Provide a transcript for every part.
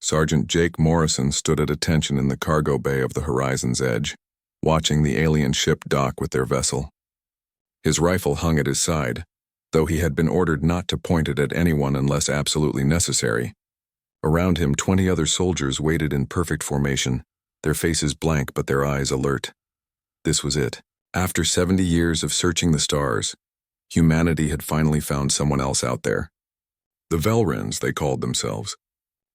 Sergeant Jake Morrison stood at attention in the cargo bay of the Horizon's Edge, watching the alien ship dock with their vessel. His rifle hung at his side, though he had been ordered not to point it at anyone unless absolutely necessary. Around him, 20 other soldiers waited in perfect formation, their faces blank but their eyes alert. This was it. After 70 years of searching the stars, humanity had finally found someone else out there. The Velrins, they called themselves.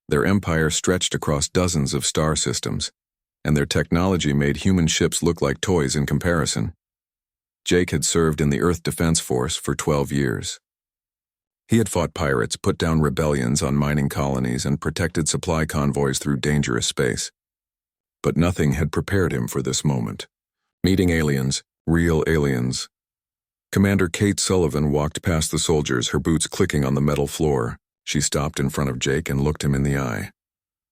Their empire stretched across dozens of star systems, and their technology made human ships look like toys in comparison. Jake had served in the Earth Defense Force for 12 years. He had fought pirates, put down rebellions on mining colonies, and protected supply convoys through dangerous space. But nothing had prepared him for this moment. Meeting aliens, real aliens. Commander Kate Sullivan walked past the soldiers, her boots clicking on the metal floor. She stopped in front of Jake and looked him in the eye.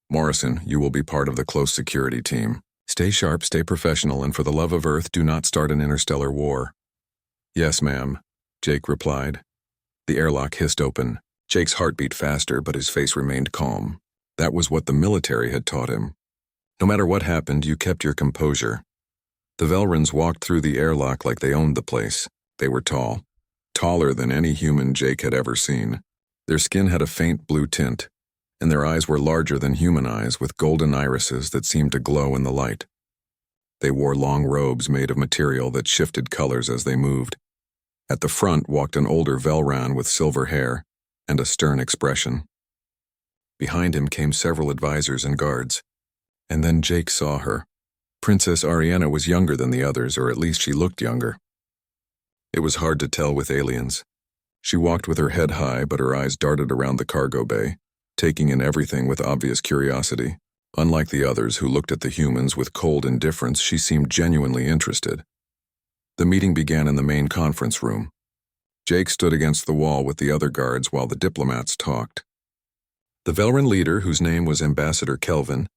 "Morrison, you will be part of the close security team. Stay sharp, stay professional, and for the love of Earth, do not start an interstellar war." "Yes, ma'am," Jake replied. The airlock hissed open. Jake's heart beat faster, but his face remained calm. That was what the military had taught him. No matter what happened, you kept your composure. The Velrins walked through the airlock like they owned the place. They were tall, taller than any human Jake had ever seen. Their skin had a faint blue tint, and their eyes were larger than human eyes with golden irises that seemed to glow in the light. They wore long robes made of material that shifted colors as they moved. At the front walked an older Velran with silver hair and a stern expression. Behind him came several advisors and guards. And then Jake saw her. Princess Ariana was younger than the others, or at least she looked younger. It was hard to tell with aliens. She walked with her head high, but her eyes darted around the cargo bay, taking in everything with obvious curiosity. Unlike the others who looked at the humans with cold indifference, she seemed genuinely interested. The meeting began in the main conference room. Jake stood against the wall with the other guards while the diplomats talked. The Velran leader, whose name was Ambassador Kelvin,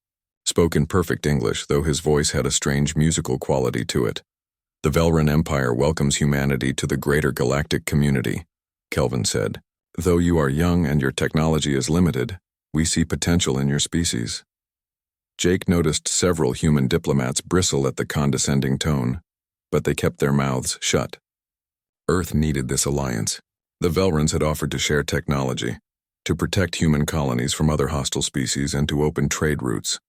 spoke in perfect English, though his voice had a strange musical quality to it. "The Velran Empire welcomes humanity to the greater galactic community," Kelvin said. "Though you are young and your technology is limited, we see potential in your species." Jake noticed several human diplomats bristle at the condescending tone, but they kept their mouths shut. Earth needed this alliance. The Velrans had offered to share technology, to protect human colonies from other hostile species, and to open trade routes.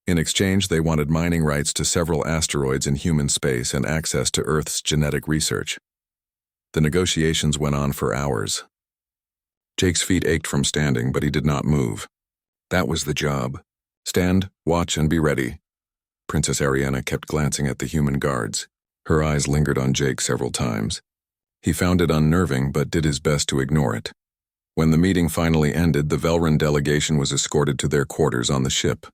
In exchange, they wanted mining rights to several asteroids in human space and access to Earth's genetic research. The negotiations went on for hours. Jake's feet ached from standing, but he did not move. That was the job. Stand, watch, and be ready. Princess Ariana kept glancing at the human guards. Her eyes lingered on Jake several times. He found it unnerving, but did his best to ignore it. When the meeting finally ended, the Velran delegation was escorted to their quarters on the ship.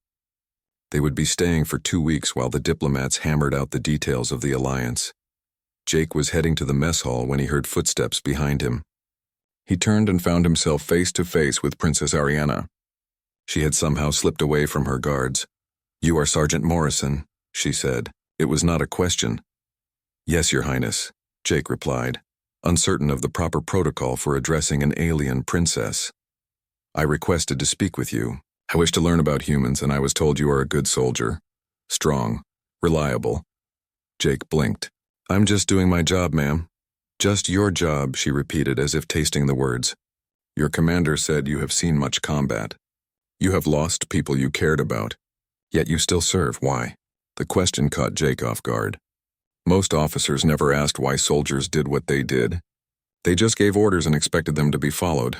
They would be staying for 2 weeks while the diplomats hammered out the details of the alliance. Jake was heading to the mess hall when he heard footsteps behind him. He turned and found himself face to face with Princess Ariana. She had somehow slipped away from her guards. "You are Sergeant Morrison," she said. It was not a question. "Yes, Your Highness," Jake replied, uncertain of the proper protocol for addressing an alien princess. "I requested to speak with you. I wish to learn about humans, and I was told you are a good soldier. Strong, reliable." Jake blinked. "I'm just doing my job, ma'am." "Just your job," she repeated as if tasting the words. "Your commander said you have seen much combat. You have lost people you cared about. Yet you still serve. Why?" The question caught Jake off guard. Most officers never asked why soldiers did what they did. They just gave orders and expected them to be followed.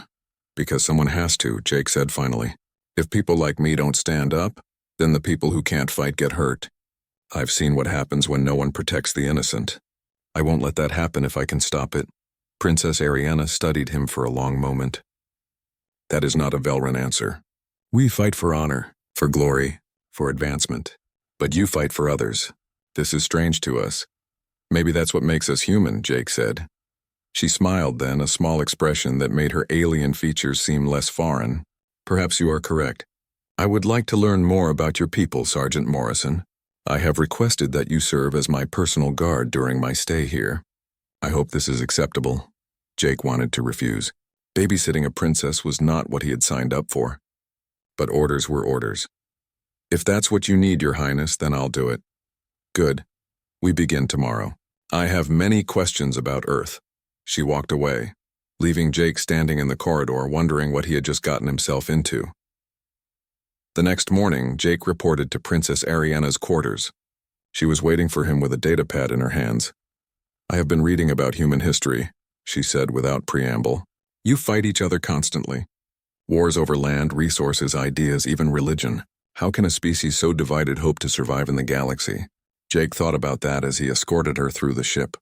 "Because someone has to," Jake said finally. "If people like me don't stand up, then the people who can't fight get hurt. I've seen what happens when no one protects the innocent. I won't let that happen if I can stop it." Princess Ariana studied him for a long moment. "That is not a Velran answer. We fight for honor, for glory, for advancement. But you fight for others. This is strange to us. Maybe that's what makes us human," Jake said. She smiled then, a small expression that made her alien features seem less foreign. "Perhaps you are correct. I would like to learn more about your people, Sergeant Morrison. I have requested that you serve as my personal guard during my stay here. I hope this is acceptable." Jake wanted to refuse. Babysitting a princess was not what he had signed up for. but orders were orders. If that's what you need, Your Highness, then I'll do it. Good. We begin tomorrow. I have many questions about Earth. She walked away, leaving Jake standing in the corridor wondering what he had just gotten himself into. The next morning, Jake reported to Princess Ariana's quarters. She was waiting for him with a datapad in her hands. I have been reading about human history, she said without preamble. You fight each other constantly. Wars over land, resources, ideas, even religion. How can a species so divided hope to survive in the galaxy? Jake thought about that as he escorted her through the ship.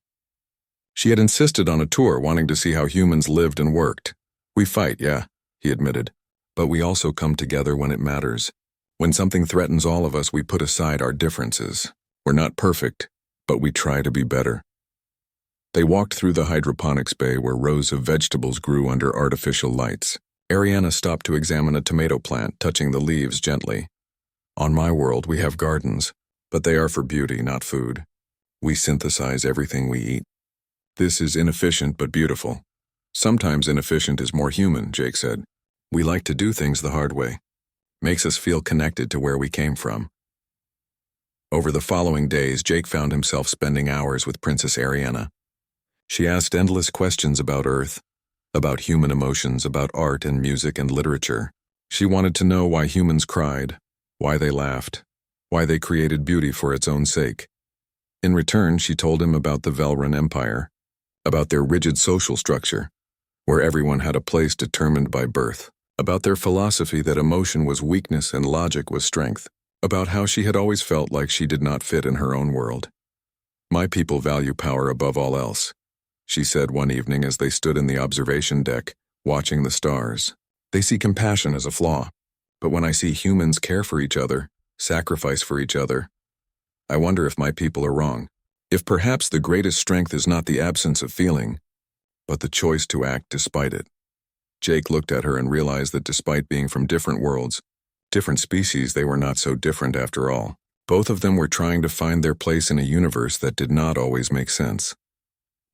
She had insisted on a tour, wanting to see how humans lived and worked. We fight, yeah, he admitted. But we also come together when it matters. When something threatens all of us, we put aside our differences. We're not perfect, but we try to be better. They walked through the hydroponics bay where rows of vegetables grew under artificial lights. Ariana stopped to examine a tomato plant, touching the leaves gently. On my world, we have gardens, but they are for beauty, not food. We synthesize everything we eat. This is inefficient but beautiful. Sometimes inefficient is more human, Jake said. We like to do things the hard way. Makes us feel connected to where we came from. Over the following days, Jake found himself spending hours with Princess Ariana. She asked endless questions about Earth, about human emotions, about art and music and literature. She wanted to know why humans cried, why they laughed, why they created beauty for its own sake. In return, she told him about the Velran Empire, about their rigid social structure, where everyone had a place determined by birth, about their philosophy that emotion was weakness and logic was strength, about how she had always felt like she did not fit in her own world. My people value power above all else, she said one evening as they stood in the observation deck, watching the stars. They see compassion as a flaw, but when I see humans care for each other, sacrifice for each other, I wonder if my people are wrong. If perhaps the greatest strength is not the absence of feeling, but the choice to act despite it. Jake looked at her and realized that despite being from different worlds, different species, they were not so different after all. Both of them were trying to find their place in a universe that did not always make sense.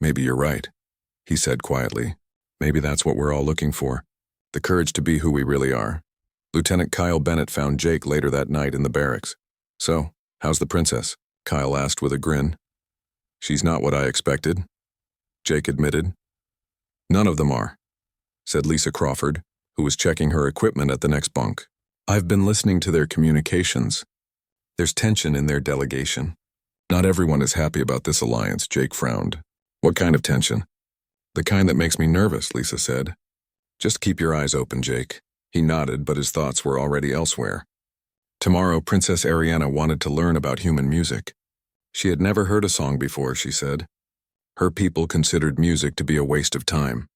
Maybe you're right, he said quietly. Maybe that's what we're all looking for. The courage to be who we really are. Lieutenant Kyle Bennett found Jake later that night in the barracks. So, how's the princess? Kyle asked with a grin. She's not what I expected, Jake admitted. None of them are, said Lisa Crawford, who was checking her equipment at the next bunk. I've been listening to their communications. There's tension in their delegation. Not everyone is happy about this alliance, Jake frowned. What kind of tension? The kind that makes me nervous, Lisa said. Just keep your eyes open, Jake. He nodded, but his thoughts were already elsewhere. Tomorrow, Princess Ariana wanted to learn about human music. She had never heard a song before, she said. Her people considered music to be a waste of time.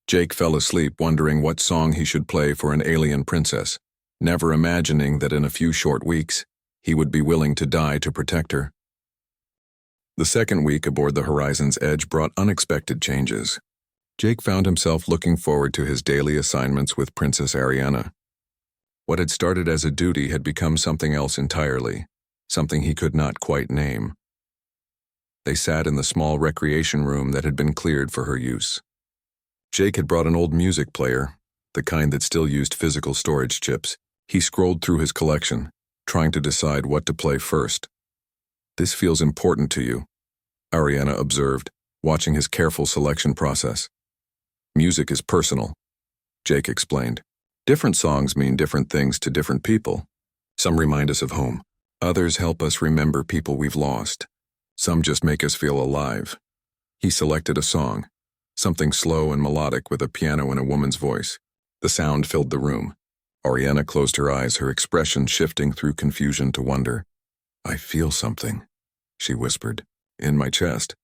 Jake fell asleep wondering what song he should play for an alien princess, never imagining that in a few short weeks, he would be willing to die to protect her. The second week aboard the Horizon's Edge brought unexpected changes. Jake found himself looking forward to his daily assignments with Princess Ariana. What had started as a duty had become something else entirely, something he could not quite name. They sat in the small recreation room that had been cleared for her use. Jake had brought an old music player, the kind that still used physical storage chips. He scrolled through his collection, trying to decide what to play first. This feels important to you, Ariana observed, watching his careful selection process. Music is personal, Jake explained. Different songs mean different things to different people. Some remind us of home. Others help us remember people we've lost. Some just make us feel alive. He selected a song, something slow and melodic with a piano and a woman's voice. The sound filled the room. Ariana closed her eyes, her expression shifting through confusion to wonder. I feel something, she whispered, in my chest.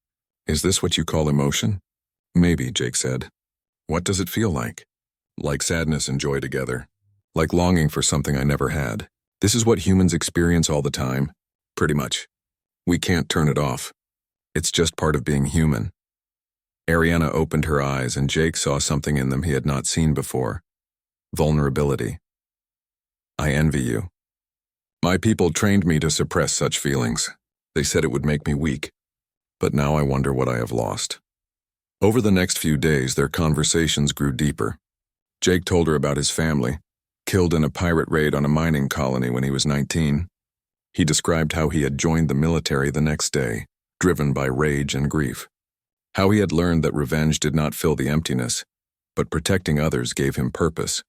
Is this what you call emotion? Maybe, Jake said. What does it feel like? Like sadness and joy together. Like longing for something I never had. This is what humans experience all the time. Pretty much. We can't turn it off. It's just part of being human. Ariana opened her eyes and Jake saw something in them he had not seen before. Vulnerability. I envy you. My people trained me to suppress such feelings. They said it would make me weak. But now I wonder what I have lost. Over the next few days, their conversations grew deeper. Jake told her about his family, killed in a pirate raid on a mining colony when he was 19. He described how he had joined the military the next day, driven by rage and grief. How he had learned that revenge did not fill the emptiness, but protecting others gave him purpose.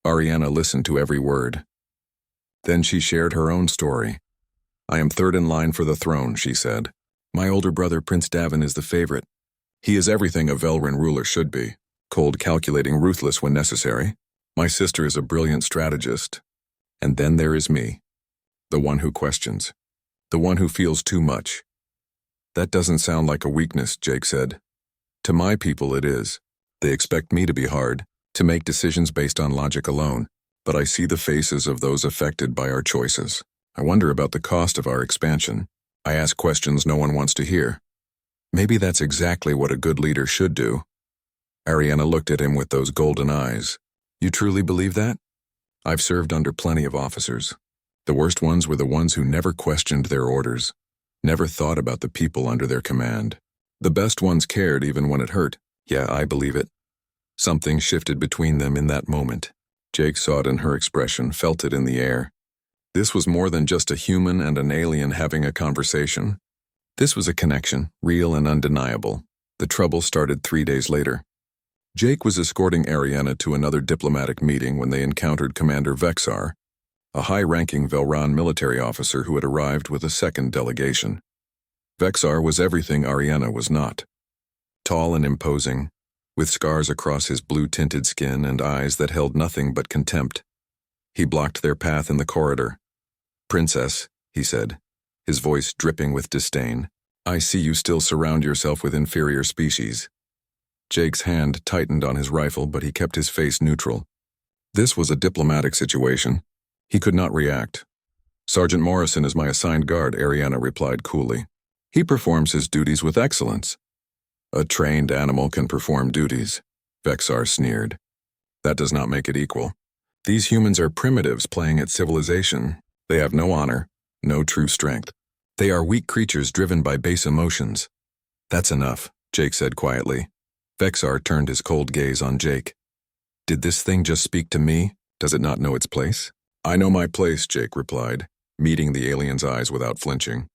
Ariana listened to every word. Then she shared her own story. "I am third in line for the throne," she said. "My older brother, Prince Davin, is the favorite. He is everything a Velrin ruler should be, cold, calculating, ruthless when necessary. My sister is a brilliant strategist. And then there is me, the one who questions, the one who feels too much." "That doesn't sound like a weakness," Jake said. "To my people it is. They expect me to be hard, to make decisions based on logic alone, but I see the faces of those affected by our choices. I wonder about the cost of our expansion. I ask questions no one wants to hear. Maybe that's exactly what a good leader should do." Ariana looked at him with those golden eyes. "You truly believe that?" "I've served under plenty of officers. The worst ones were the ones who never questioned their orders, never thought about the people under their command. The best ones cared even when it hurt. Yeah, I believe it." Something shifted between them in that moment. Jake saw it in her expression, felt it in the air. This was more than just a human and an alien having a conversation. This was a connection, real and undeniable. The trouble started 3 days later. Jake was escorting Ariana to another diplomatic meeting when they encountered Commander Vexar, a high-ranking Velran military officer who had arrived with a second delegation. Vexar was everything Ariana was not. Tall and imposing, with scars across his blue-tinted skin and eyes that held nothing but contempt. He blocked their path in the corridor. "Princess," he said, his voice dripping with disdain, "I see you still surround yourself with inferior species." Jake's hand tightened on his rifle, but he kept his face neutral. This was a diplomatic situation. He could not react. "Sergeant Morrison is my assigned guard," Ariana replied coolly. "He performs his duties with excellence." "A trained animal can perform duties," Vexar sneered. "That does not make it equal. These humans are primitives playing at civilization. They have no honor, no true strength. They are weak creatures driven by base emotions." "That's enough," Jake said quietly. Vexar turned his cold gaze on Jake. "Did this thing just speak to me? Does it not know its place?" "I know my place," Jake replied, meeting the alien's eyes without flinching.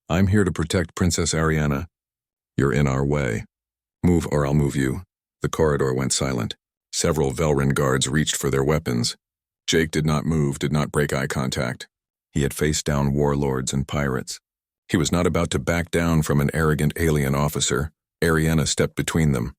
"I'm here to protect Princess Ariana. You're in our way. Move or I'll move you." The corridor went silent. Several Velrin guards reached for their weapons. Jake did not move, did not break eye contact. He had faced down warlords and pirates. He was not about to back down from an arrogant alien officer. Ariana stepped between them.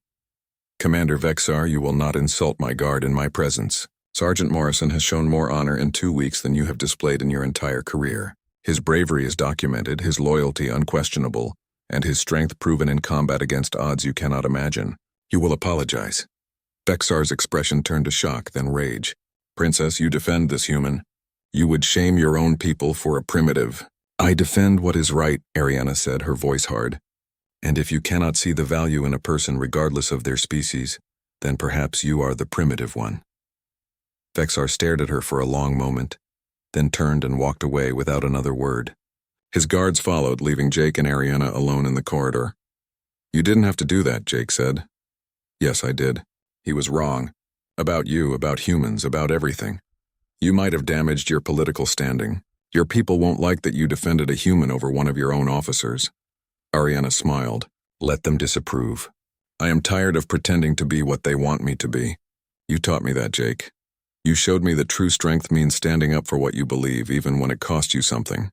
"Commander Vexar, you will not insult my guard in my presence. Sergeant Morrison has shown more honor in 2 weeks than you have displayed in your entire career. His bravery is documented, his loyalty unquestionable, and his strength proven in combat against odds you cannot imagine. You will apologize." Vexar's expression turned to shock, then rage. "Princess, you defend this human. You would shame your own people for a primitive." "I defend what is right," Ariana said, her voice hard. "And if you cannot see the value in a person regardless of their species, then perhaps you are the primitive one." Vexar stared at her for a long moment, then turned and walked away without another word. His guards followed, leaving Jake and Ariana alone in the corridor. "You didn't have to do that," Jake said. "Yes, I did. He was wrong. About you, about humans, about everything. You might have damaged your political standing. Your people won't like that you defended a human over one of your own officers." Ariana smiled. "Let them disapprove. I am tired of pretending to be what they want me to be. You taught me that, Jake. You showed me that true strength means standing up for what you believe, even when it costs you something."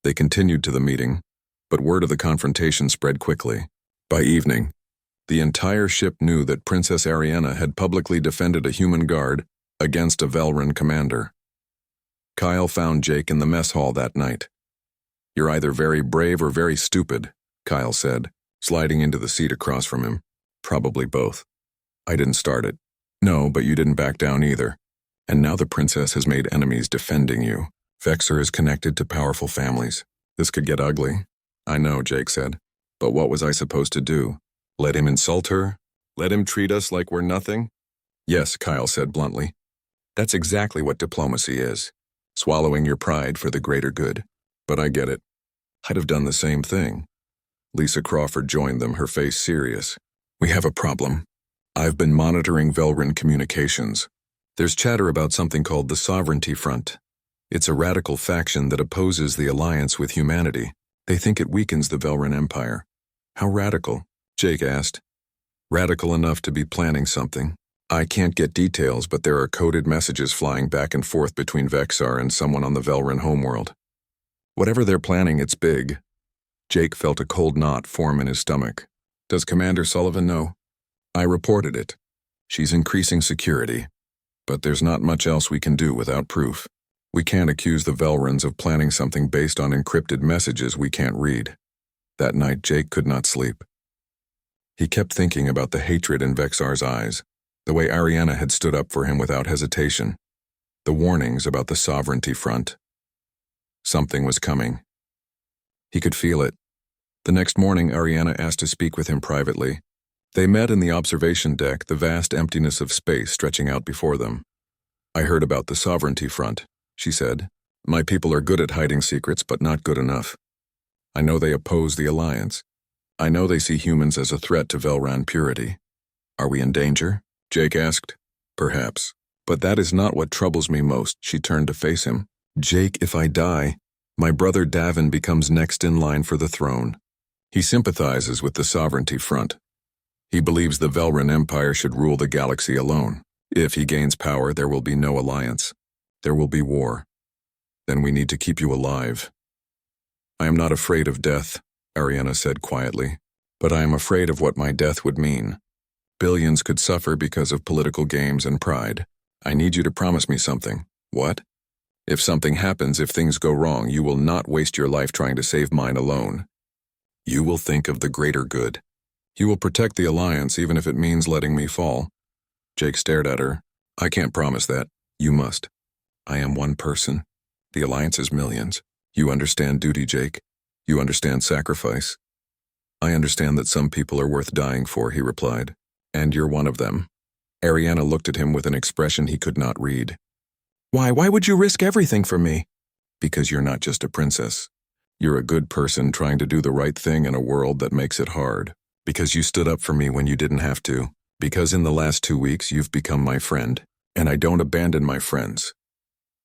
They continued to the meeting, but word of the confrontation spread quickly. By evening, the entire ship knew that Princess Ariana had publicly defended a human guard against a Velrin commander. Kyle found Jake in the mess hall that night. "You're either very brave or very stupid," Kyle said, sliding into the seat across from him. "Probably both. I didn't start it." "No, but you didn't back down either. And now the princess has made enemies defending you. Vexar is connected to powerful families. This could get ugly." "I know," Jake said. "But what was I supposed to do? Let him insult her? Let him treat us like we're nothing?" "Yes," Kyle said bluntly. "That's exactly what diplomacy is. Swallowing your pride for the greater good. But I get it. I'd have done the same thing." Lisa Crawford joined them, her face serious. "We have a problem. I've been monitoring Velrin communications. There's chatter about something called the Sovereignty Front. It's a radical faction that opposes the alliance with humanity. They think it weakens the Velran Empire. How radical? Jake asked. Radical enough to be planning something. I can't get details, but there are coded messages flying back and forth between Vexar and someone on the Velran homeworld. Whatever they're planning, it's big. Jake felt a cold knot form in his stomach. Does Commander Sullivan know? I reported it. She's increasing security. But there's not much else we can do without proof. We can't accuse the Velrans of planning something based on encrypted messages we can't read. That night, Jake could not sleep. He kept thinking about the hatred in Vexar's eyes, the way Ariana had stood up for him without hesitation, the warnings about the Sovereignty Front. Something was coming. He could feel it. The next morning, Ariana asked to speak with him privately. They met in the observation deck, the vast emptiness of space stretching out before them. I heard about the Sovereignty Front, she said. My people are good at hiding secrets, but not good enough. I know they oppose the Alliance. I know they see humans as a threat to Velran purity. Are we in danger? Jake asked. Perhaps. But that is not what troubles me most. She turned to face him. Jake, if I die, my brother Davin becomes next in line for the throne. He sympathizes with the Sovereignty Front. He believes the Velran Empire should rule the galaxy alone. If he gains power, there will be no alliance. There will be war. Then we need to keep you alive. I am not afraid of death, Ariana said quietly, but I am afraid of what my death would mean. Billions could suffer because of political games and pride. I need you to promise me something. What? If something happens, if things go wrong, you will not waste your life trying to save mine alone. You will think of the greater good. You will protect the Alliance even if it means letting me fall. Jake stared at her. I can't promise that. You must. I am one person. The Alliance is millions. You understand duty, Jake. You understand sacrifice. I understand that some people are worth dying for, he replied. And you're one of them. Ariana looked at him with an expression he could not read. Why would you risk everything for me? Because you're not just a princess. You're a good person trying to do the right thing in a world that makes it hard. Because you stood up for me when you didn't have to. Because in the last 2 weeks you've become my friend. And I don't abandon my friends.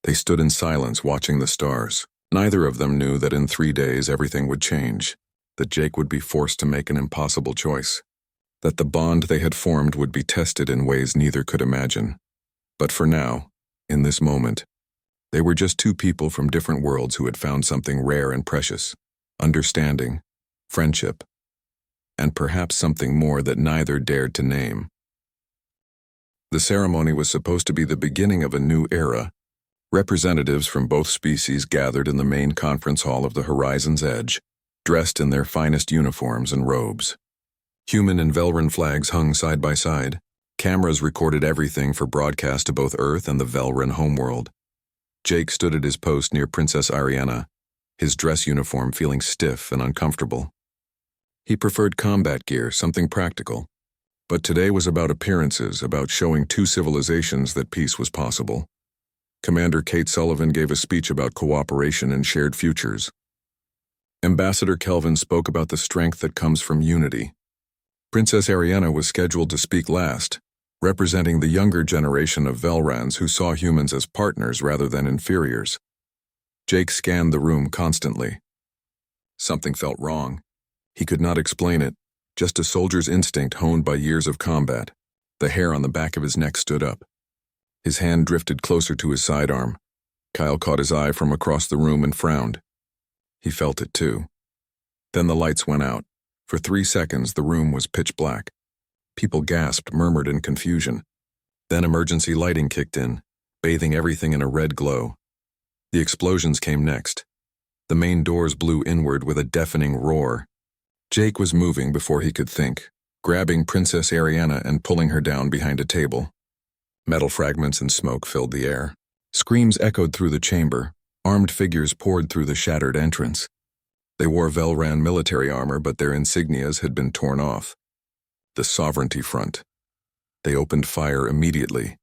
They stood in silence watching the stars. Neither of them knew that in 3 days everything would change. That Jake would be forced to make an impossible choice. That the bond they had formed would be tested in ways neither could imagine. But for now, in this moment, they were just two people from different worlds who had found something rare and precious. Understanding, friendship, and perhaps something more that neither dared to name. The ceremony was supposed to be the beginning of a new era. Representatives from both species gathered in the main conference hall of the Horizon's Edge, dressed in their finest uniforms and robes. Human and Velran flags hung side by side. Cameras recorded everything for broadcast to both Earth and the Velran homeworld. Jake stood at his post near Princess Ariana, his dress uniform feeling stiff and uncomfortable. He preferred combat gear, something practical. But today was about appearances, about showing two civilizations that peace was possible. Commander Kate Sullivan gave a speech about cooperation and shared futures. Ambassador Kelvin spoke about the strength that comes from unity. Princess Ariana was scheduled to speak last, representing the younger generation of Velrans who saw humans as partners rather than inferiors. Jake scanned the room constantly. Something felt wrong. He could not explain it, just a soldier's instinct honed by years of combat. The hair on the back of his neck stood up. His hand drifted closer to his sidearm. Kyle caught his eye from across the room and frowned. He felt it too. Then the lights went out. For 3 seconds, the room was pitch black. People gasped, murmured in confusion. Then emergency lighting kicked in, bathing everything in a red glow. The explosions came next. The main doors blew inward with a deafening roar. Jake was moving before he could think, grabbing Princess Ariana and pulling her down behind a table. Metal fragments and smoke filled the air. Screams echoed through the chamber. Armed figures poured through the shattered entrance. They wore Velran military armor, but their insignias had been torn off. The Sovereignty Front. They opened fire immediately,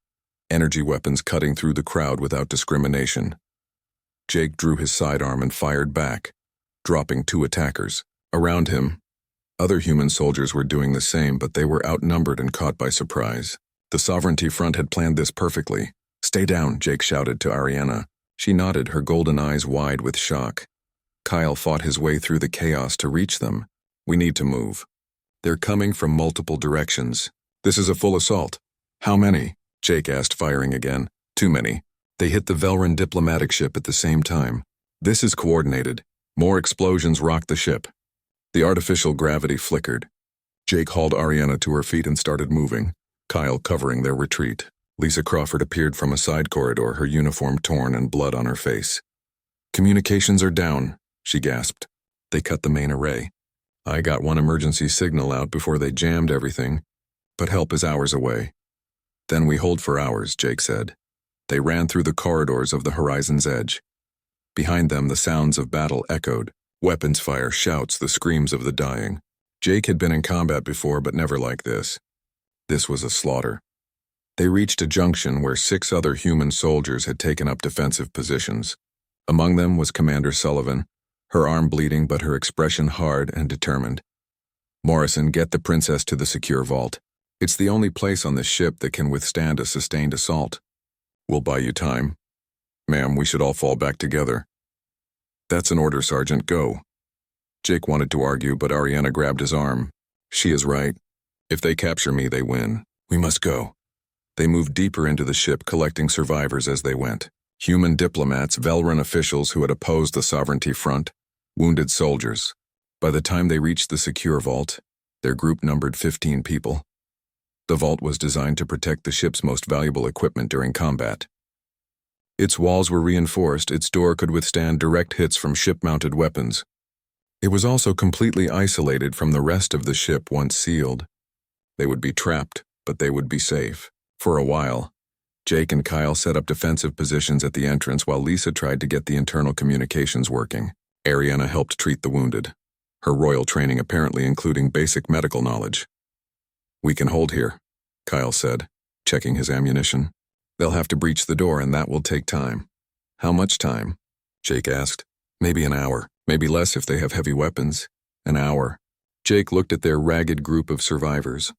energy weapons cutting through the crowd without discrimination. Jake drew his sidearm and fired back, dropping 2 attackers. Around him, other human soldiers were doing the same, but they were outnumbered and caught by surprise. The Sovereignty Front had planned this perfectly. Stay down, Jake shouted to Ariana. She nodded, her golden eyes wide with shock. Kyle fought his way through the chaos to reach them. We need to move. They're coming from multiple directions. This is a full assault. How many? Jake asked, firing again. Too many. They hit the Velran diplomatic ship at the same time. This is coordinated. More explosions rocked the ship. The artificial gravity flickered. Jake hauled Ariana to her feet and started moving, Kyle covering their retreat. Lisa Crawford appeared from a side corridor, her uniform torn and blood on her face. Communications are down, she gasped. They cut the main array. I got one emergency signal out before they jammed everything, but help is hours away. Then we hold for hours, Jake said. They ran through the corridors of the horizon's edge. Behind them, the sounds of battle echoed. Weapons fire, shouts, the screams of the dying. Jake had been in combat before, but never like this. This was a slaughter. They reached a junction where 6 other human soldiers had taken up defensive positions. Among them was Commander Sullivan, her arm bleeding but her expression hard and determined. Morrison, get the princess to the secure vault. It's the only place on this ship that can withstand a sustained assault. We'll buy you time. Ma'am, we should all fall back together. That's an order, Sergeant, go. Jake wanted to argue, but Ariana grabbed his arm. She is right. If they capture me, they win. We must go. They moved deeper into the ship, collecting survivors as they went. Human diplomats, Velran officials who had opposed the Sovereignty Front, wounded soldiers. By the time they reached the secure vault, their group numbered 15 people. The vault was designed to protect the ship's most valuable equipment during combat. Its walls were reinforced, its door could withstand direct hits from ship-mounted weapons. It was also completely isolated from the rest of the ship once sealed. They would be trapped, but they would be safe. For a while, Jake and Kyle set up defensive positions at the entrance while Lisa tried to get the internal communications working. Ariana helped treat the wounded, her royal training apparently including basic medical knowledge. We can hold here, Kyle said, checking his ammunition. They'll have to breach the door and that will take time. How much time? Jake asked. Maybe an hour, maybe less if they have heavy weapons. An hour. Jake looked at their ragged group of survivors.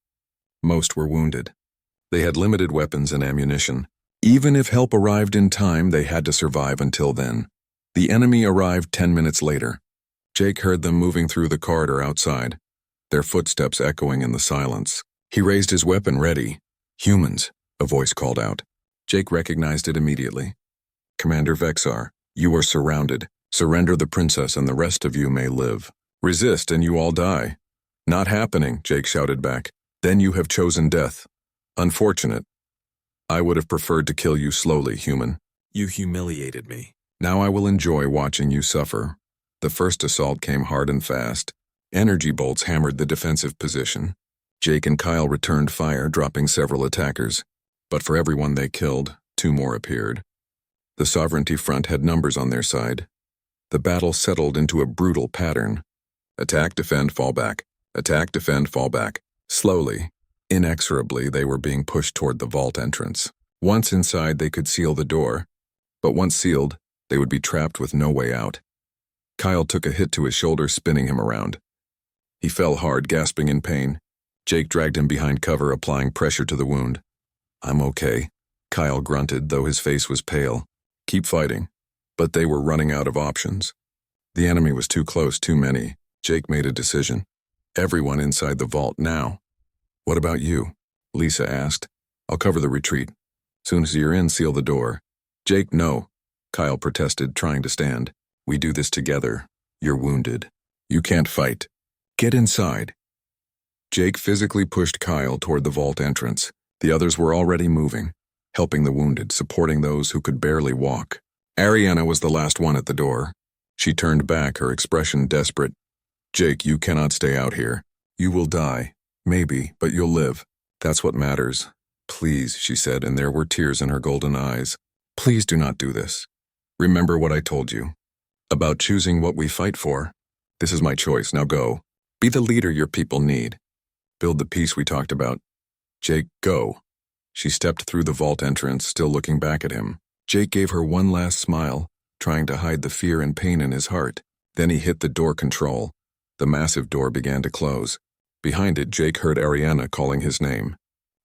Most were wounded. They had limited weapons and ammunition. Even if help arrived in time, they had to survive until then. The enemy arrived 10 minutes later. Jake heard them moving through the corridor outside, their footsteps echoing in the silence. He raised his weapon, ready. Humans, a voice called out. Jake recognized it immediately. Commander Vexar, you are surrounded. Surrender the princess and the rest of you may live. Resist and you all die. Not happening, Jake shouted back. Then you have chosen death. Unfortunate. I would have preferred to kill you slowly, human. You humiliated me. Now I will enjoy watching you suffer. The first assault came hard and fast. Energy bolts hammered the defensive position. Jake and Kyle returned fire, dropping several attackers. But for everyone they killed, 2 more appeared. The Sovereignty Front had numbers on their side. The battle settled into a brutal pattern. Attack, defend, fall back. Attack, defend, fall back. Slowly, inexorably, they were being pushed toward the vault entrance. Once inside, they could seal the door. But once sealed, they would be trapped with no way out. Kyle took a hit to his shoulder, spinning him around. He fell hard, gasping in pain. Jake dragged him behind cover, applying pressure to the wound. I'm okay, Kyle grunted, though his face was pale. Keep fighting. But they were running out of options. The enemy was too close, too many. Jake made a decision. Everyone inside the vault now. What about you? Lisa asked. I'll cover the retreat. Soon as you're in, seal the door. Jake, no. Kyle protested, trying to stand. We do this together. You're wounded. You can't fight. Get inside. Jake physically pushed Kyle toward the vault entrance. The others were already moving, helping the wounded, supporting those who could barely walk. Ariana was the last one at the door. She turned back, her expression desperate. Jake, you cannot stay out here. You will die. Maybe, but you'll live. That's what matters. Please, she said, and there were tears in her golden eyes. Please do not do this. Remember what I told you. About choosing what we fight for. This is my choice, now go. Be the leader your people need. Build the peace we talked about. Jake, go. She stepped through the vault entrance, still looking back at him. Jake gave her one last smile, trying to hide the fear and pain in his heart. Then he hit the door control. The massive door began to close. Behind it, Jake heard Ariana calling his name.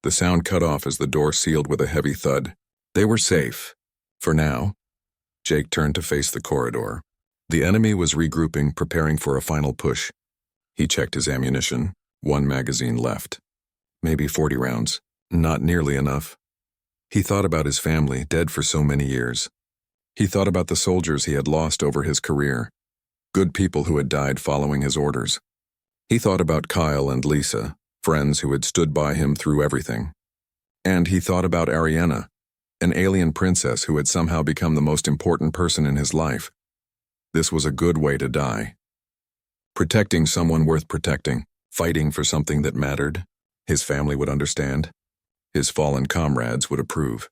The sound cut off as the door sealed with a heavy thud. They were safe. For now. Jake turned to face the corridor. The enemy was regrouping, preparing for a final push. He checked his ammunition. 1 magazine left. Maybe 40 rounds. Not nearly enough. He thought about his family, dead for so many years. He thought about the soldiers he had lost over his career. Good people who had died following his orders. He thought about Kyle and Lisa, friends who had stood by him through everything. And he thought about Ariana, an alien princess who had somehow become the most important person in his life. This was a good way to die. Protecting someone worth protecting, fighting for something that mattered. His family would understand. His fallen comrades would approve.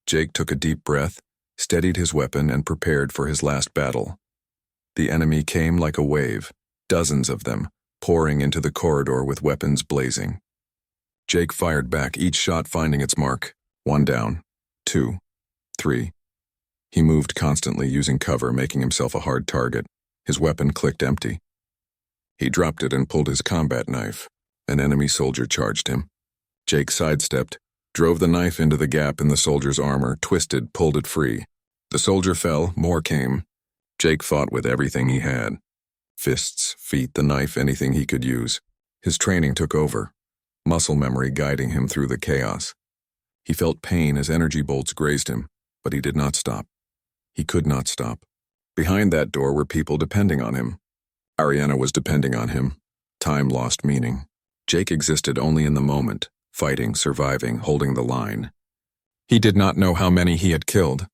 Jake took a deep breath, steadied his weapon, and prepared for his last battle. The enemy came like a wave, dozens of them, pouring into the corridor with weapons blazing. Jake fired back, each shot finding its mark. 1 down, 2, 3. He moved constantly, using cover, making himself a hard target. His weapon clicked empty. He dropped it and pulled his combat knife. An enemy soldier charged him. Jake sidestepped, drove the knife into the gap in the soldier's armor, twisted, pulled it free. The soldier fell, more came. Jake fought with everything he had. Fists, feet, the knife, anything he could use. His training took over, muscle memory guiding him through the chaos. He felt pain as energy bolts grazed him, but he did not stop. He could not stop. Behind that door were people depending on him. Ariana was depending on him. Time lost meaning. Jake existed only in the moment, fighting, surviving, holding the line. He did not know how many he had killed.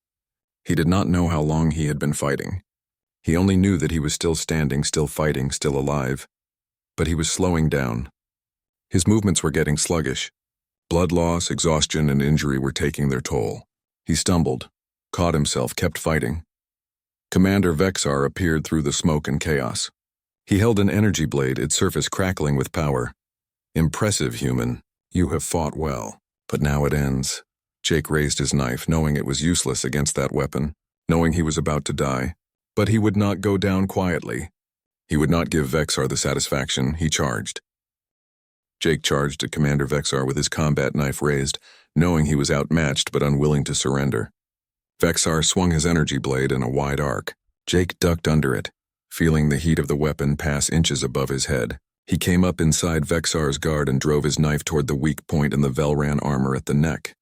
He did not know how long he had been fighting. He only knew that he was still standing, still fighting, still alive. But he was slowing down. His movements were getting sluggish. Blood loss, exhaustion, and injury were taking their toll. He stumbled, caught himself, kept fighting. Commander Vexar appeared through the smoke and chaos. He held an energy blade, its surface crackling with power. Impressive, human. You have fought well, but now it ends. Jake raised his knife, knowing it was useless against that weapon, knowing he was about to die. But he would not go down quietly. He would not give Vexar the satisfaction. He charged. Jake charged at Commander Vexar with his combat knife raised, knowing he was outmatched but unwilling to surrender. Vexar swung his energy blade in a wide arc. Jake ducked under it, feeling the heat of the weapon pass inches above his head. He came up inside Vexar's guard and drove his knife toward the weak point in the Velran armor at the neck.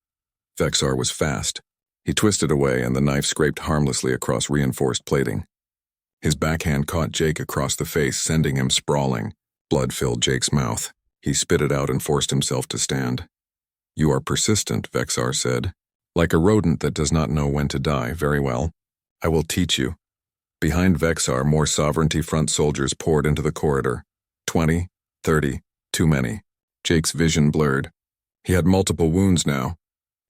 Vexar was fast. He twisted away and the knife scraped harmlessly across reinforced plating. His backhand caught Jake across the face, sending him sprawling. Blood filled Jake's mouth. He spit it out and forced himself to stand. You are persistent, Vexar said. Like a rodent that does not know when to die. Very well. I will teach you. Behind Vexar, more Sovereignty Front soldiers poured into the corridor. 20, 30, too many. Jake's vision blurred. He had multiple wounds now,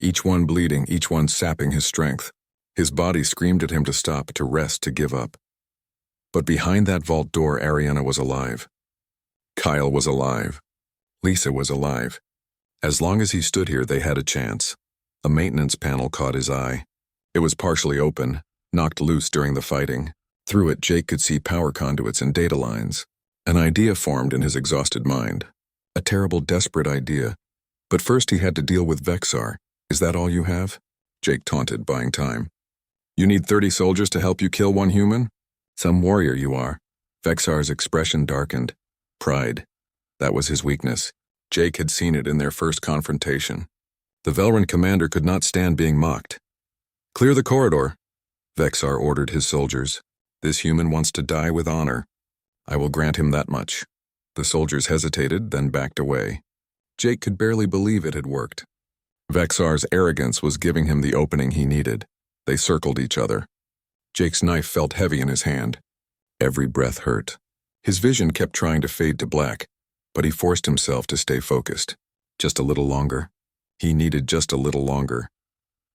each one bleeding, each one sapping his strength. His body screamed at him to stop, to rest, to give up. But behind that vault door, Ariana was alive. Kyle was alive. Lisa was alive. As long as he stood here, they had a chance. A maintenance panel caught his eye. It was partially open, knocked loose during the fighting. Through it, Jake could see power conduits and data lines. An idea formed in his exhausted mind. A terrible, desperate idea. But first he had to deal with Vexar. Is that all you have? Jake taunted, buying time. You need 30 soldiers to help you kill one human? Some warrior you are. Vexar's expression darkened. Pride. That was his weakness. Jake had seen it in their first confrontation. The Velran commander could not stand being mocked. Clear the corridor, Vexar ordered his soldiers. This human wants to die with honor. I will grant him that much. The soldiers hesitated, then backed away. Jake could barely believe it had worked. Vexar's arrogance was giving him the opening he needed. They circled each other. Jake's knife felt heavy in his hand. Every breath hurt. His vision kept trying to fade to black, but he forced himself to stay focused. Just a little longer. He needed just a little longer.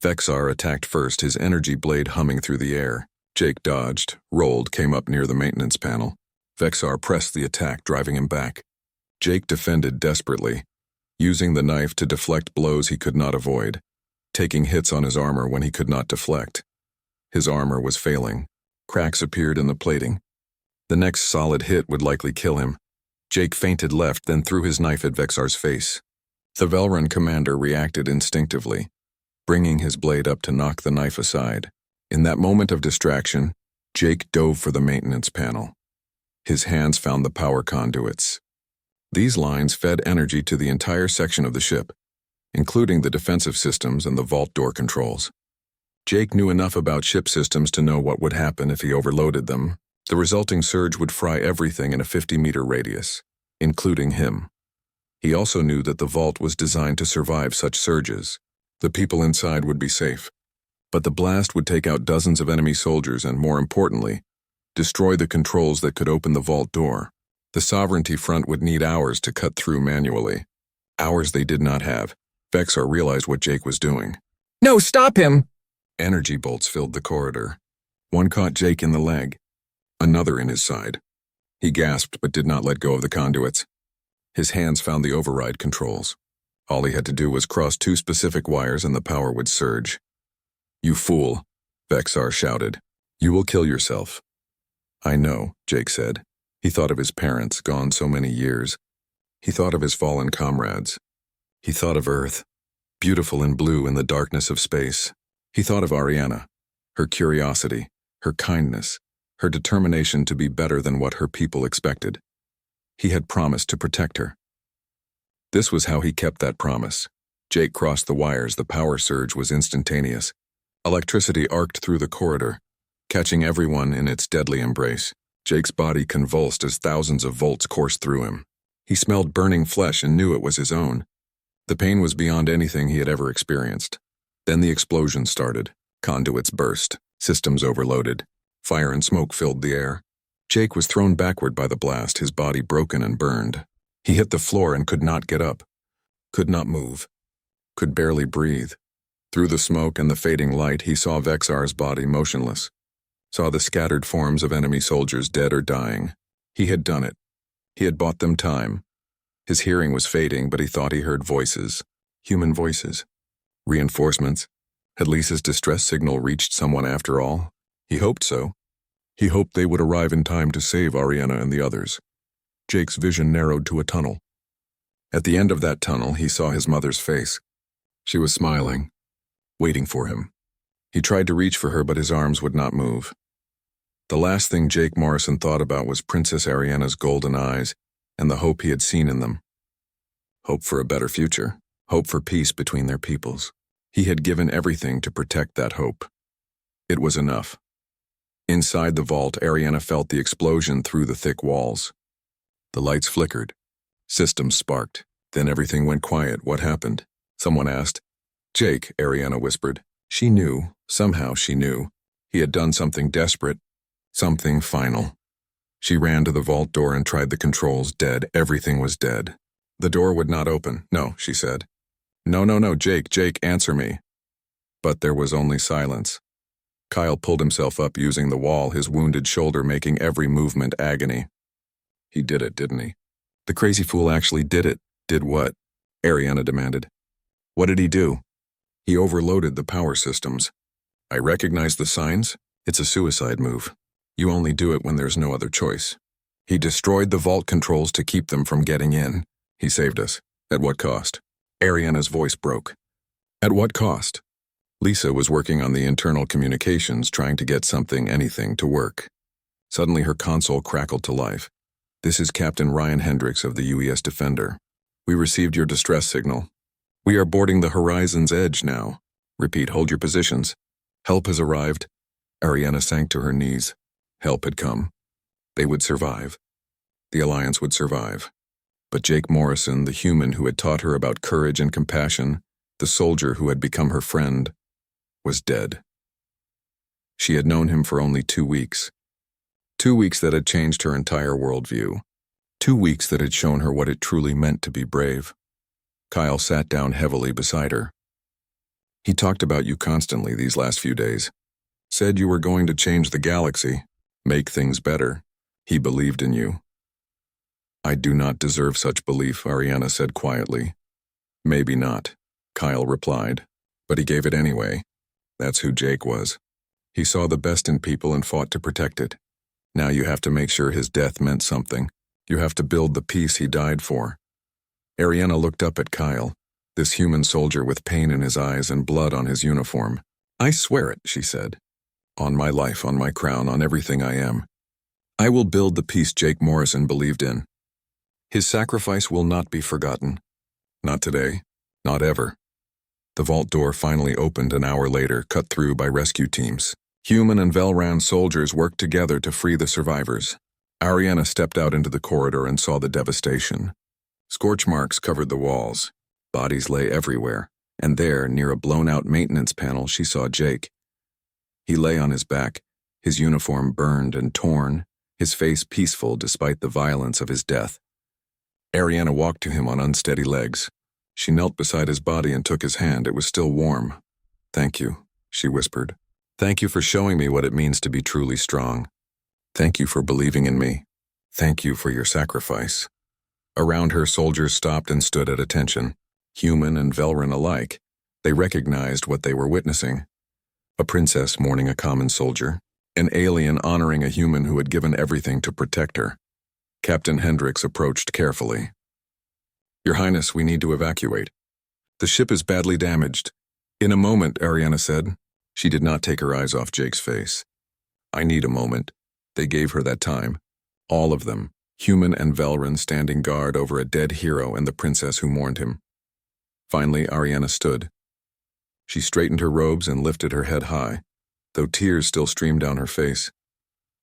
Vexar attacked first, his energy blade humming through the air. Jake dodged, rolled, came up near the maintenance panel. Vexar pressed the attack, driving him back. Jake defended desperately, using the knife to deflect blows he could not avoid, taking hits on his armor when he could not deflect. His armor was failing. Cracks appeared in the plating. The next solid hit would likely kill him. Jake feinted left, then threw his knife at Vexar's face. The Velran commander reacted instinctively. bringing his blade up to knock the knife aside. In that moment of distraction, Jake dove for the maintenance panel. His hands found the power conduits. These lines fed energy to the entire section of the ship, including the defensive systems and the vault door controls. Jake knew enough about ship systems to know what would happen if he overloaded them. The resulting surge would fry everything in a 50-meter radius, including him. He also knew that the vault was designed to survive such surges. The people inside would be safe, but the blast would take out dozens of enemy soldiers and, more importantly, destroy the controls that could open the vault door. The Sovereignty Front would need hours to cut through manually. Hours they did not have. Vexar realized what Jake was doing. No, stop him! Energy bolts filled the corridor. One caught Jake in the leg, another in his side. He gasped but did not let go of the conduits. His hands found the override controls. All he had to do was cross two specific wires and the power would surge. "You fool," Vexar shouted. "You will kill yourself." "I know," Jake said. He thought of his parents, gone so many years. He thought of his fallen comrades. He thought of Earth, beautiful and blue in the darkness of space. He thought of Ariana, her curiosity, her kindness, her determination to be better than what her people expected. He had promised to protect her. This was how he kept that promise. Jake crossed the wires. The power surge was instantaneous. Electricity arced through the corridor, catching everyone in its deadly embrace. Jake's body convulsed as thousands of volts coursed through him. He smelled burning flesh and knew it was his own. The pain was beyond anything he had ever experienced. Then the explosion started. Conduits burst. Systems overloaded. Fire and smoke filled the air. Jake was thrown backward by the blast, his body broken and burned. He hit the floor and could not get up. Could not move. Could barely breathe. Through the smoke and the fading light, he saw Vexar's body motionless. Saw the scattered forms of enemy soldiers dead or dying. He had done it. He had bought them time. His hearing was fading, but he thought he heard voices. Human voices. Reinforcements. Had Lisa's distress signal reached someone after all? He hoped so. He hoped they would arrive in time to save Ariana and the others. Jake's vision narrowed to a tunnel. At the end of that tunnel, he saw his mother's face. She was smiling, waiting for him. He tried to reach for her, but his arms would not move. The last thing Jake Morrison thought about was Princess Ariana's golden eyes and the hope he had seen in them. Hope for a better future. Hope for peace between their peoples. He had given everything to protect that hope. It was enough. Inside the vault, Ariana felt the explosion through the thick walls. The lights flickered. Systems sparked. Then everything went quiet. What happened? Someone asked. Jake, Ariana whispered. She knew. Somehow she knew. He had done something desperate. Something final. She ran to the vault door and tried the controls. Dead. Everything was dead. The door would not open. No, she said. No, Jake, answer me. But there was only silence. Kyle pulled himself up using the wall, his wounded shoulder making every movement agony. He did it, didn't he? The crazy fool actually did it. Did what? Ariana demanded. What did he do? He overloaded the power systems. I recognize the signs. It's a suicide move. You only do it when there's no other choice. He destroyed the vault controls to keep them from getting in. He saved us. At what cost? Ariana's voice broke. At what cost? Lisa was working on the internal communications, trying to get anything to work. Suddenly her console crackled to life. This is Captain Ryan Hendricks of the UES Defender. We received your distress signal. We are boarding the Horizon's Edge now. Repeat, hold your positions. Help has arrived. Ariana sank to her knees. Help had come. They would survive. The Alliance would survive. But Jake Morrison, the human who had taught her about courage and compassion, the soldier who had become her friend, was dead. She had known him for only 2 weeks. 2 weeks that had changed her entire worldview. 2 weeks that had shown her what it truly meant to be brave. Kyle sat down heavily beside her. He talked about you constantly these last few days. Said you were going to change the galaxy, make things better. He believed in you. I do not deserve such belief, Ariana said quietly. Maybe not, Kyle replied, but he gave it anyway. That's who Jake was. He saw the best in people and fought to protect it. Now you have to make sure his death meant something. You have to build the peace he died for. Ariana looked up at Kyle. this human soldier with pain in his eyes and blood on his uniform. "I swear it," she said. "On my life, on my crown, on everything I am. I will build the peace Jake Morrison believed in. His sacrifice will not be forgotten. Not today, not ever." The vault door finally opened an hour later, cut through by rescue teams. Human and Velran soldiers worked together to free the survivors. Ariana stepped out into the corridor and saw the devastation. Scorch marks covered the walls. Bodies lay everywhere, and there, near a blown-out maintenance panel, she saw Jake. He lay on his back, his uniform burned and torn, his face peaceful despite the violence of his death. Ariana walked to him on unsteady legs. She knelt beside his body and took his hand. It was still warm. "Thank you," she whispered. "Thank you for showing me what it means to be truly strong. Thank you for believing in me. Thank you for your sacrifice." Around her, soldiers stopped and stood at attention. Human and Velran alike. They recognized what they were witnessing. A princess mourning a common soldier. An alien honoring a human who had given everything to protect her. Captain Hendricks approached carefully. "Your Highness, we need to evacuate. The ship is badly damaged." "In a moment," Ariana said. She did not take her eyes off Jake's face. "I need a moment." They gave her that time. All of them, human and Velran, standing guard over a dead hero and the princess who mourned him. Finally, Ariana stood. She straightened her robes and lifted her head high, though tears still streamed down her face.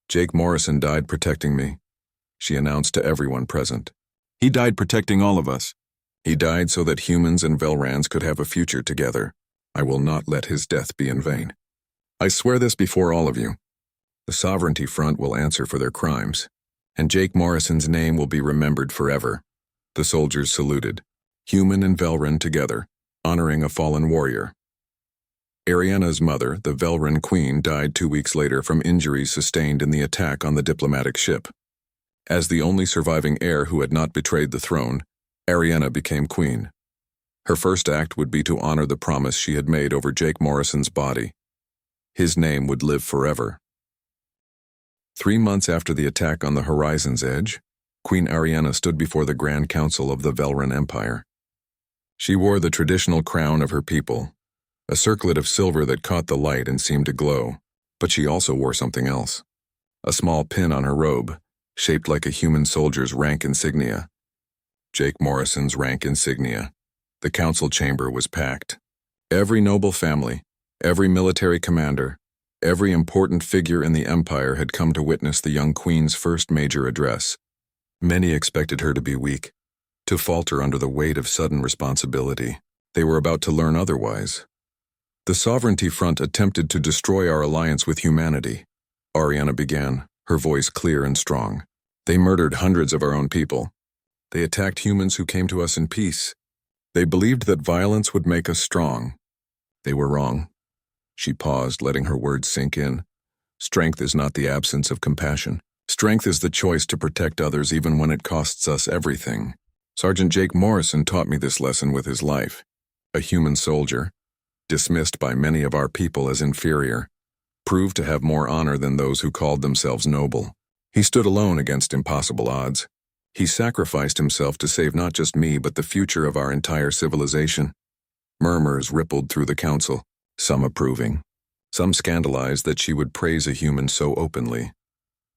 "Jake Morrison died protecting me," she announced to everyone present. "He died protecting all of us. He died so that humans and Velrans could have a future together. I will not let his death be in vain. I swear this before all of you. The Sovereignty Front will answer for their crimes, and Jake Morrison's name will be remembered forever." The soldiers saluted, human and Velran together, honoring a fallen warrior. Ariana's mother, the Velran Queen, died 2 weeks later from injuries sustained in the attack on the diplomatic ship. As the only surviving heir who had not betrayed the throne, Ariana became queen. Her first act would be to honor the promise she had made over Jake Morrison's body. His name would live forever. 3 months after the attack on the Horizon's Edge, Queen Ariana stood before the Grand Council of the Velran Empire. She wore the traditional crown of her people, a circlet of silver that caught the light and seemed to glow, but she also wore something else. A small pin on her robe, shaped like a human soldier's rank insignia. Jake Morrison's rank insignia. The council chamber was packed. Every noble family, every military commander, every important figure in the empire had come to witness the young queen's first major address. Many expected her to be weak, to falter under the weight of sudden responsibility. They were about to learn otherwise. "The Sovereignty Front attempted to destroy our alliance with humanity," Ariana began, her voice clear and strong. "They murdered hundreds of our own people. They attacked humans who came to us in peace. They believed that violence would make us strong. They were wrong." She paused, letting her words sink in. "Strength is not the absence of compassion. Strength is the choice to protect others even when it costs us everything. Sergeant Jake Morrison taught me this lesson with his life. A human soldier, dismissed by many of our people as inferior, proved to have more honor than those who called themselves noble. He stood alone against impossible odds. He sacrificed himself to save not just me but the future of our entire civilization." Murmurs rippled through the council, some approving, some scandalized that she would praise a human so openly.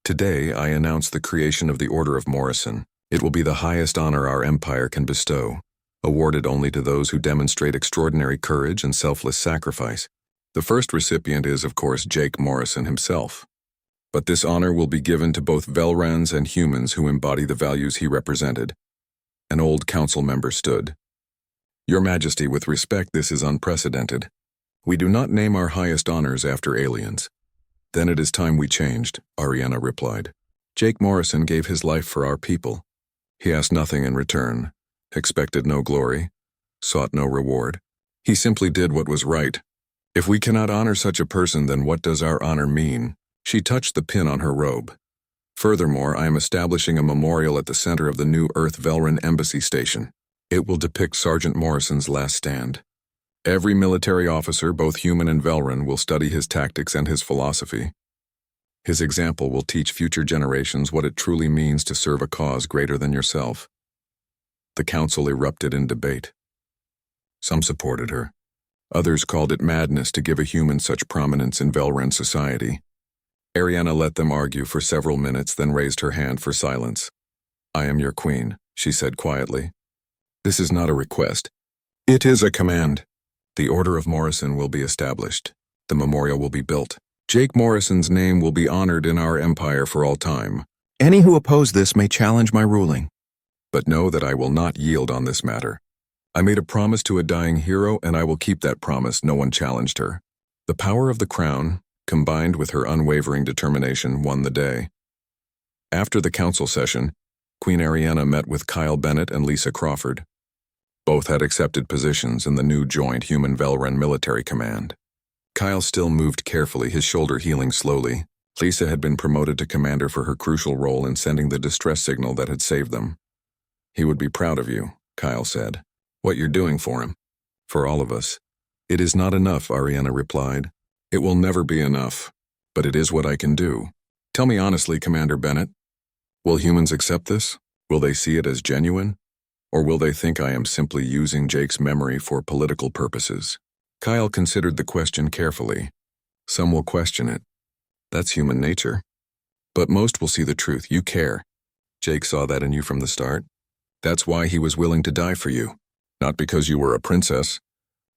"Today I announce the creation of the Order of Morrison. It will be the highest honor our empire can bestow, awarded only to those who demonstrate extraordinary courage and selfless sacrifice. The first recipient is, of course, Jake Morrison himself. But this honor will be given to both Velrans and humans who embody the values he represented." An old council member stood. "Your Majesty, with respect, this is unprecedented. We do not name our highest honors after aliens." "Then it is time we changed," Ariana replied. "Jake Morrison gave his life for our people. He asked nothing in return, expected no glory, sought no reward. He simply did what was right. If we cannot honor such a person, then what does our honor mean?" She touched the pin on her robe. "Furthermore, I am establishing a memorial at the center of the New Earth Velran Embassy Station. It will depict Sergeant Morrison's last stand. Every military officer, both human and Velran, will study his tactics and his philosophy. His example will teach future generations what it truly means to serve a cause greater than yourself." The council erupted in debate. Some supported her. Others called it madness to give a human such prominence in Velren society. Ariana let them argue for several minutes, then raised her hand for silence. "I am your queen," she said quietly. "This is not a request. It is a command. The Order of Morrison will be established. The memorial will be built. Jake Morrison's name will be honored in our empire for all time. Any who oppose this may challenge my ruling. But know that I will not yield on this matter. I made a promise to a dying hero, and I will keep that promise." No one challenged her. The power of the crown, combined with her unwavering determination, won the day. After the council session, Queen Ariana met with Kyle Bennett and Lisa Crawford. Both had accepted positions in the new joint Human Velren Military Command. Kyle still moved carefully, his shoulder healing slowly. Lisa had been promoted to commander for her crucial role in sending the distress signal that had saved them. "He would be proud of you," Kyle said. "What you're doing for him. For all of us." "It is not enough," Ariana replied. "It will never be enough, but it is what I can do. Tell me honestly, Commander Bennett, will humans accept this? Will they see it as genuine? Or will they think I am simply using Jake's memory for political purposes?" Kyle considered the question carefully. "Some will question it. That's human nature. But most will see the truth. You care. Jake saw that in you from the start. That's why he was willing to die for you. Not because you were a princess,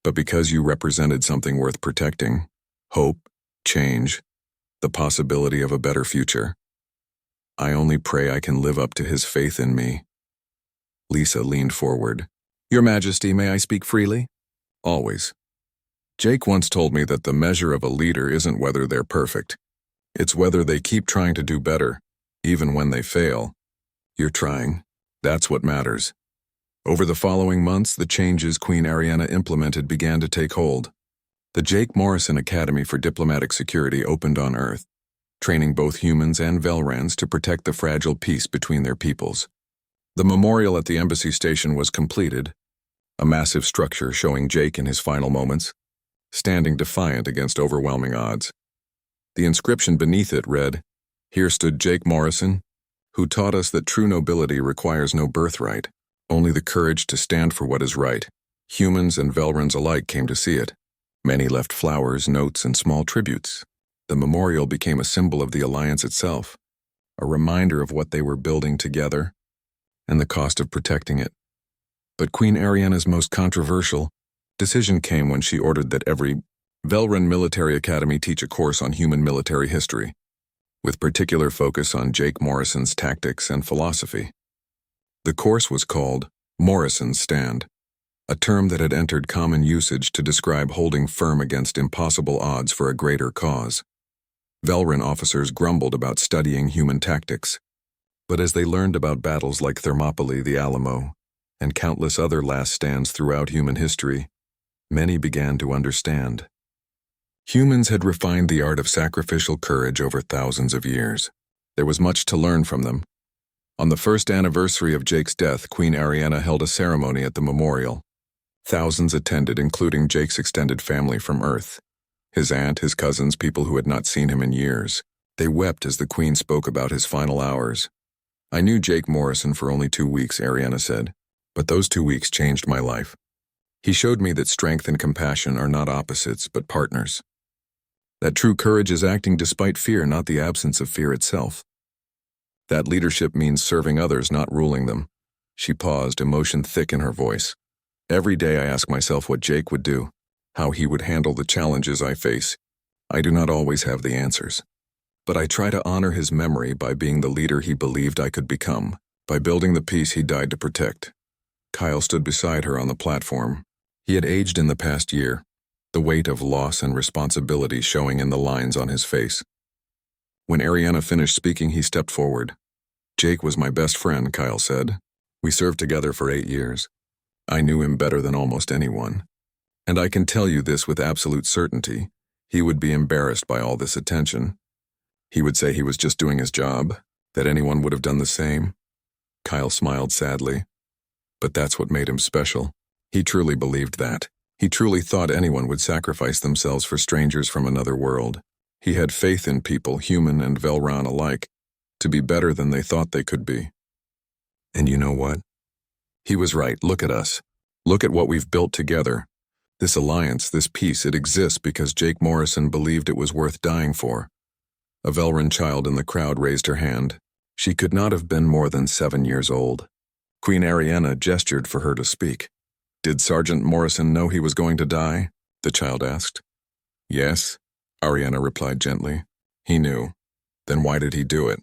but because you represented something worth protecting. Hope, change, the possibility of a better future. I only pray I can live up to his faith in me." Lisa leaned forward. "Your Majesty, may I speak freely?" "Always. Jake once told me that the measure of a leader isn't whether they're perfect. It's whether they keep trying to do better, even when they fail. You're trying. That's what matters." Over the following months, the changes Queen Ariana implemented began to take hold. The Jake Morrison Academy for Diplomatic Security opened on Earth, training both humans and Velrans to protect the fragile peace between their peoples. The memorial at the embassy station was completed, a massive structure showing Jake in his final moments, standing defiant against overwhelming odds. The inscription beneath it read, "Here stood Jake Morrison, who taught us that true nobility requires no birthright, only the courage to stand for what is right." Humans and Velrans alike came to see it. Many left flowers, notes, and small tributes. The memorial became a symbol of the alliance itself, a reminder of what they were building together and the cost of protecting it. But Queen Ariana's most controversial decision came when she ordered that every Velren Military Academy teach a course on human military history, with particular focus on Jake Morrison's tactics and philosophy. The course was called Morrison's Stand, a term that had entered common usage to describe holding firm against impossible odds for a greater cause. Velren officers grumbled about studying human tactics, but as they learned about battles like Thermopylae, the Alamo, and countless other last stands throughout human history, many began to understand. Humans had refined the art of sacrificial courage over thousands of years. There was much to learn from them. On the first anniversary of Jake's death, Queen Ariana held a ceremony at the memorial. Thousands attended, including Jake's extended family from Earth. His aunt, his cousins, people who had not seen him in years. They wept as the Queen spoke about his final hours. "I knew Jake Morrison for only 2 weeks," Ariana said, "but those 2 weeks changed my life. He showed me that strength and compassion are not opposites, but partners. That true courage is acting despite fear, not the absence of fear itself. That leadership means serving others, not ruling them." She paused, emotion thick in her voice. "Every day I ask myself what Jake would do, how he would handle the challenges I face. I do not always have the answers. But I try to honor his memory by being the leader he believed I could become, by building the peace he died to protect." Kyle stood beside her on the platform. He had aged in the past year, the weight of loss and responsibility showing in the lines on his face. When Ariana finished speaking, he stepped forward. "Jake was my best friend," Kyle said. "We served together for 8 years. I knew him better than almost anyone. And I can tell you this with absolute certainty. He would be embarrassed by all this attention. He would say he was just doing his job, that anyone would have done the same." Kyle smiled sadly. But that's what made him special. He truly believed that. He truly thought anyone would sacrifice themselves for strangers from another world. He had faith in people, human and Velran alike, to be better than they thought they could be. And you know what? He was right. Look at us. Look at what we've built together. This alliance, this peace, it exists because Jake Morrison believed it was worth dying for. A Velran child in the crowd raised her hand. She could not have been more than 7 years old. Queen Ariana gestured for her to speak. Did Sergeant Morrison know he was going to die? The child asked. Yes, Ariana replied gently. He knew. Then why did he do it?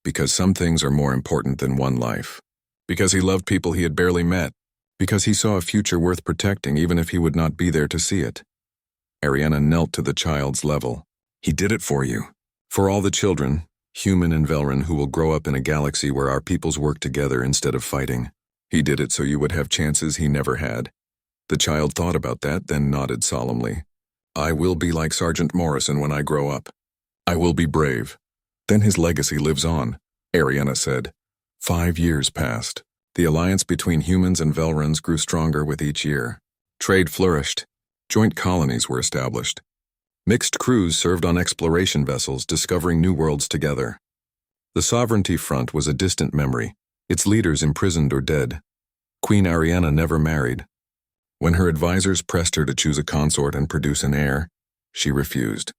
Because some things are more important than one life. Because he loved people he had barely met. Because he saw a future worth protecting even if he would not be there to see it. Ariana knelt to the child's level. He did it for you. For all the children, human and Velran, who will grow up in a galaxy where our peoples work together instead of fighting. He did it so you would have chances he never had. The child thought about that, then nodded solemnly. I will be like Sergeant Morrison when I grow up. I will be brave. Then his legacy lives on, Ariana said. 5 years passed. The alliance between humans and Velrans grew stronger with each year. Trade flourished. Joint colonies were established. Mixed crews served on exploration vessels, discovering new worlds together. The Sovereignty Front was a distant memory, its leaders imprisoned or dead. Queen Ariana never married. When her advisors pressed her to choose a consort and produce an heir, she refused.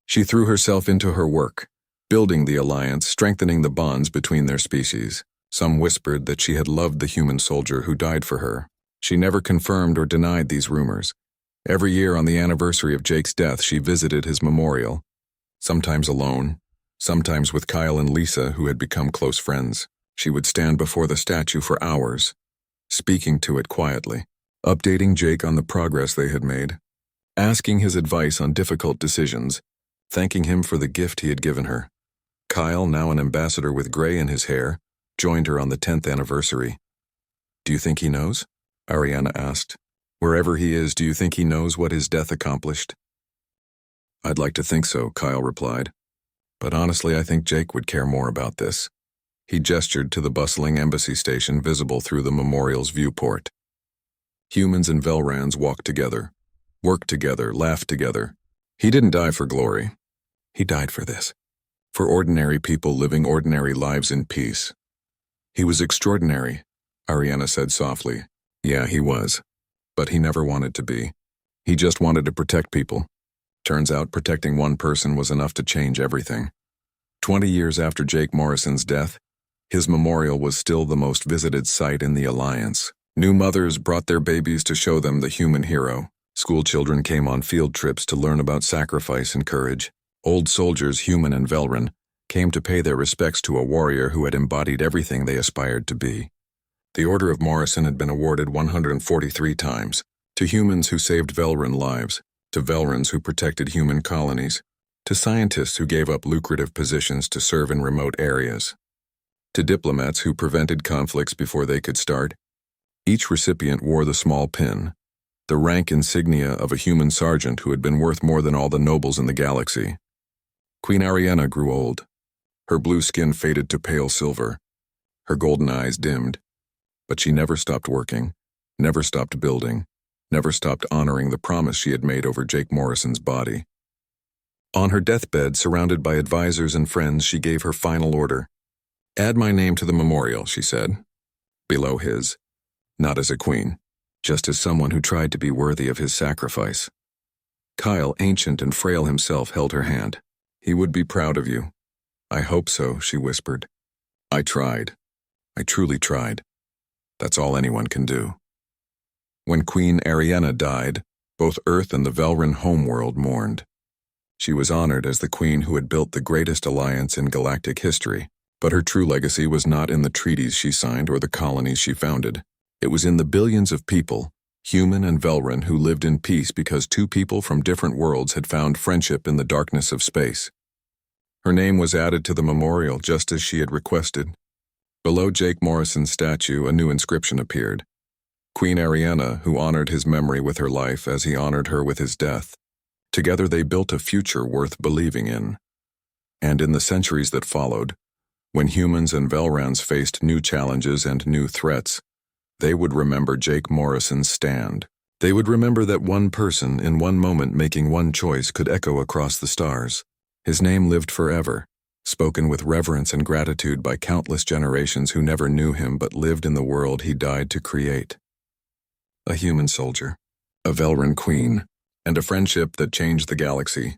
She threw herself into her work, building the alliance, strengthening the bonds between their species. Some whispered that she had loved the human soldier who died for her. She never confirmed or denied these rumors. Every year on the anniversary of Jake's death, she visited his memorial, sometimes alone, sometimes with Kyle and Lisa, who had become close friends. She would stand before the statue for hours, speaking to it quietly, updating Jake on the progress they had made, asking his advice on difficult decisions, thanking him for the gift he had given her. Kyle, now an ambassador with gray in his hair, joined her on the 10th anniversary. Do you think he knows? Ariana asked. Wherever he is, do you think he knows what his death accomplished? I'd like to think so, Kyle replied. But honestly, I think Jake would care more about this. He gestured to the bustling embassy station visible through the memorial's viewport. Humans and Velrans walked together, worked together, laughed together. He didn't die for glory. He died for this. For ordinary people living ordinary lives in peace. He was extraordinary, Ariana said softly. Yeah, he was. But he never wanted to be. He just wanted to protect people. Turns out protecting one person was enough to change everything. 20 years after Jake Morrison's death, his memorial was still the most visited site in the Alliance. New mothers brought their babies to show them the human hero. School children came on field trips to learn about sacrifice and courage. Old soldiers, human and Velran, came to pay their respects to a warrior who had embodied everything they aspired to be. The Order of Morrison had been awarded 143 times, to humans who saved Velran lives, to Velrans who protected human colonies, to scientists who gave up lucrative positions to serve in remote areas, to diplomats who prevented conflicts before they could start. Each recipient wore the small pin, the rank insignia of a human sergeant who had been worth more than all the nobles in the galaxy. Queen Ariana grew old. Her blue skin faded to pale silver. Her golden eyes dimmed. But she never stopped working, never stopped building, never stopped honoring the promise she had made over Jake Morrison's body. On her deathbed, surrounded by advisors and friends, she gave her final order. Add my name to the memorial, she said. Below his. Not as a queen, just as someone who tried to be worthy of his sacrifice. Kyle, ancient and frail himself, held her hand. He would be proud of you. I hope so, she whispered. I tried. I truly tried. That's all anyone can do. When Queen Ariana died, both Earth and the Velran homeworld mourned. She was honored as the queen who had built the greatest alliance in galactic history, but her true legacy was not in the treaties she signed or the colonies she founded. It was in the billions of people, human and Velran, who lived in peace because two people from different worlds had found friendship in the darkness of space. Her name was added to the memorial just as she had requested. Below Jake Morrison's statue, a new inscription appeared. Queen Ariana, who honored his memory with her life as he honored her with his death. Together they built a future worth believing in. And in the centuries that followed, when humans and Velrans faced new challenges and new threats, they would remember Jake Morrison's stand. They would remember that one person in one moment making one choice could echo across the stars. His name lived forever, spoken with reverence and gratitude by countless generations who never knew him but lived in the world he died to create. a human soldier, a Velran queen, and a friendship that changed the galaxy.